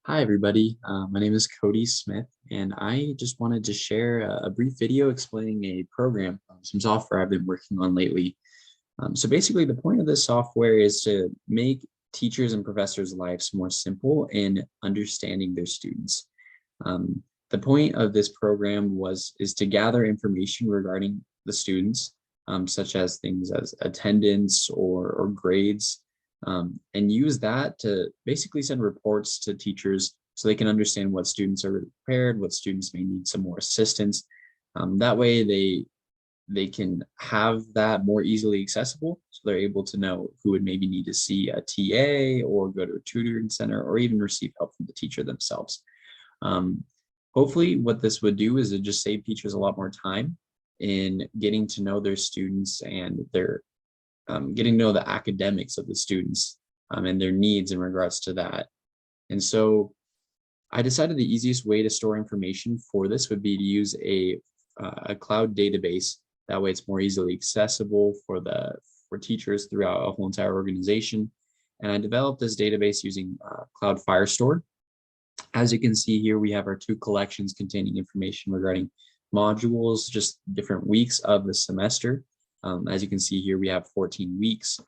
Hi, everybody. My name is Cody Smith, and I just wanted to share a brief video explaining a program, some software I've been working on lately. So basically, the point of this software is to make teachers and professors' lives more simple in understanding their students. The point of this program is to gather information regarding the students, such as things as attendance or grades, and use that to basically send reports to teachers so they can understand what students are prepared, what students may need some more assistance. That way they can have that more easily accessible, so they're able to know who would maybe need to see a TA or go to a tutoring center or even receive help from the teacher themselves. Um, Hopefully what this would do is it just save teachers a lot more time in getting to know their students and their getting to know the academics of the students and their needs in regards to that. And so I decided the easiest way to store information for this would be to use a cloud database. That way it's more easily accessible for teachers throughout a whole entire organization. And I developed this database using Cloud Firestore. As you can see here, we have our two collections containing information regarding modules, just different weeks of the semester. As you can see here, we have 14 weeks.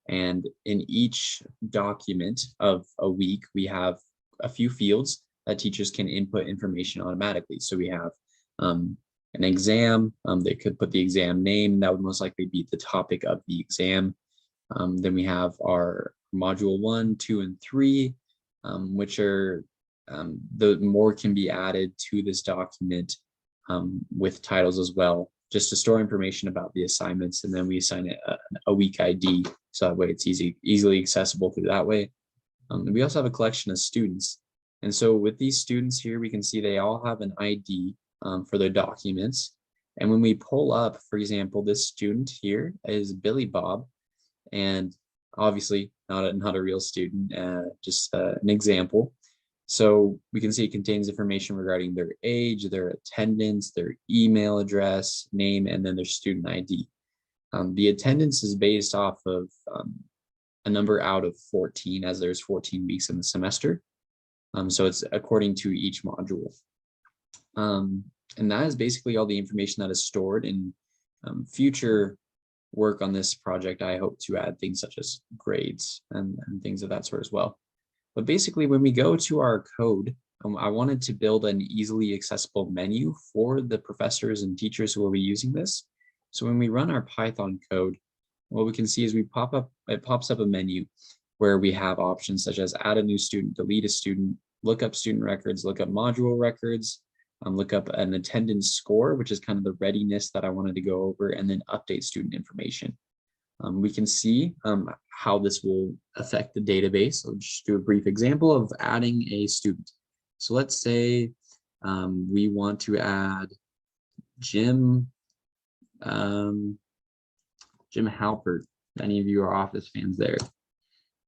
And in each document of a week, we have a few fields that teachers can input information automatically. So we have an exam. They could put the exam name. That would most likely be the topic of the exam. Then we have our module 1, 2, and 3, which are the more can be added to this document with titles as well, just to store information about the assignments, and then we assign it a week ID, so that way it's easily accessible through that way. We also have a collection of students, and so with these students here, we can see they all have an ID for their documents. And when we pull up, for example, this student here is Billy Bob, and obviously not a real student, just an example. So we can see it contains information regarding their age, their attendance, their email address, name, and then their student ID. The attendance is based off of a number out of 14, as there's 14 weeks in the semester. So it's according to each module. And that is basically all the information that is stored in future work on this project. I hope to add things such as grades and things of that sort as well. But basically, when we go to our code, I wanted to build an easily accessible menu for the professors and teachers who will be using this. So when we run our Python code, what we can see is it pops up a menu where we have options such as add a new student, delete a student, look up student records, look up module records, look up an attendance score, which is kind of the readiness that I wanted to go over, and then update student information. We can see how this will affect the database. I'll just do a brief example of adding a student. So let's say we want to add Jim Halpert. Any of you are Office fans there.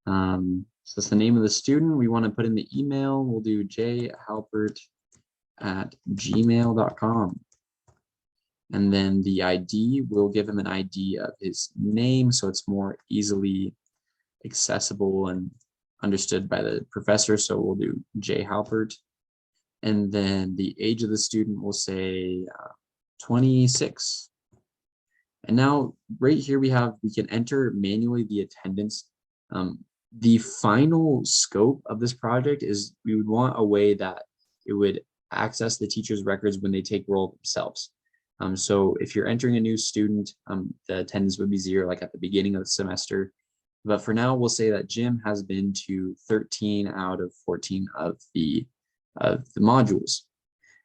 So that's the name of the student. We want to put in the email. We'll do jhalpert@gmail.com. And then the ID, we'll give him an ID of his name, so it's more easily accessible and understood by the professor. So we'll do J. Halpert. And then the age of the student, we'll say 26. And now right here we can enter manually the attendance. The final scope of this project is we would want a way that it would access the teacher's records when they take roll themselves. So if you're entering a new student, the attendance would be 0, like at the beginning of the semester. But for now, we'll say that Jim has been to 13 out of 14 of the modules.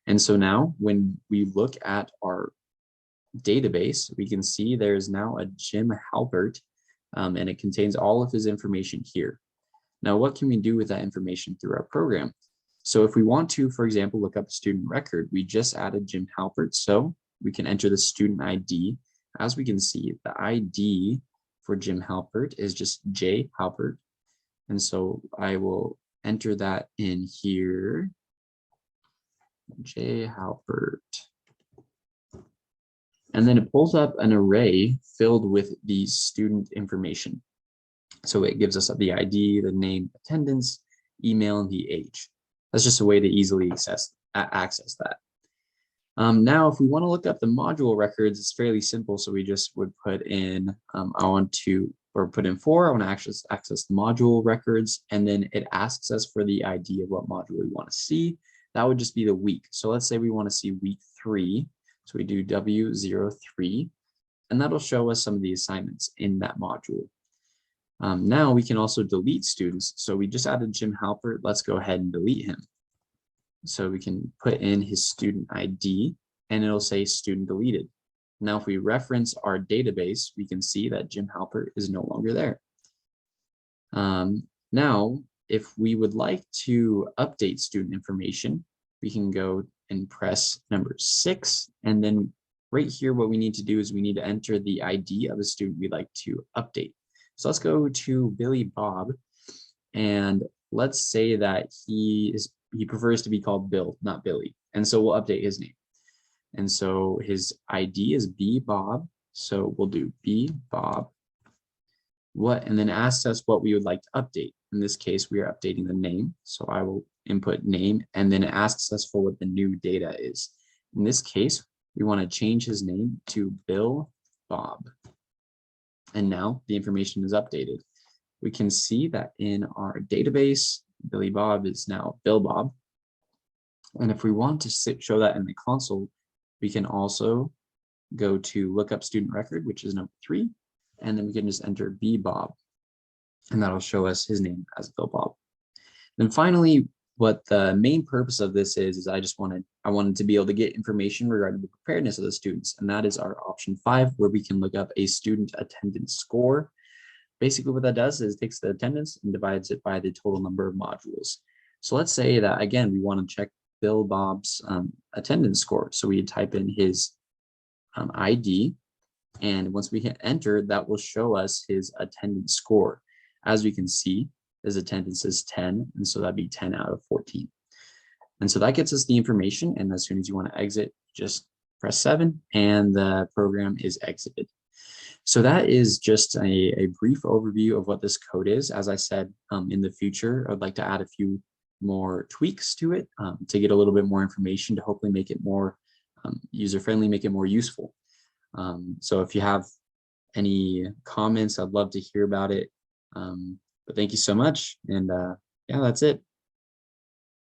And so now when we look at our database, we can see there's now a Jim Halpert, and it contains all of his information here. Now, what can we do with that information through our program? So if we want to, for example, look up a student record, we just added Jim Halpert. So we can enter the student ID. As we can see, the ID for Jim Halpert is just J Halpert. And so I will enter that in here, J Halpert. And then it pulls up an array filled with the student information. So it gives us the ID, the name, attendance, email, and the age. That's just a way to easily access that. Now, if we want to look up the module records, it's fairly simple. So we just would put in, put in 4, I want to access the module records, and then it asks us for the ID of what module we want to see. That would just be the week. So let's say we want to see week 3. So we do W03, and that'll show us some of the assignments in that module. Now we can also delete students. So we just added Jim Halpert. Let's go ahead and delete him. So we can put in his student ID and it'll say student deleted. Now, if we reference our database, we can see that Jim Halpert is no longer there. Now, if we would like to update student information, we can go and press number 6. And then right here, what we need to do is we need to enter the ID of a student we'd like to update. So let's go to Billy Bob. And let's say that he prefers to be called Bill, not Billy. And so we'll update his name. And so his ID is B Bob. So we'll do B Bob. And then asks us what we would like to update. In this case, we are updating the name. So I will input name, and then it asks us for what the new data is. In this case, we want to change his name to Bill Bob. And now the information is updated. We can see that in our database, Billy Bob is now Bill Bob. And if we want to show that in the console, we can also go to look up student record, which is number 3, and then we can just enter B Bob, and that'll show us his name as Bill Bob. Then finally, what the main purpose of this is I wanted to be able to get information regarding the preparedness of the students, and that is our option 5, where we can look up a student attendance score. Basically what that does is it takes the attendance and divides it by the total number of modules. So let's say that, again, we want to check Bill Bob's attendance score. So we type in his ID, and once we hit enter, that will show us his attendance score. As we can see, his attendance is 10, and so that'd be 10 out of 14. And so that gets us the information, and as soon as you want to exit, just press 7, and the program is exited. So that is just a brief overview of what this code is. As I said, in the future, I'd like to add a few more tweaks to it to get a little bit more information to hopefully make it more user-friendly, make it more useful. So if you have any comments, I'd love to hear about it. But thank you so much. And yeah, that's it.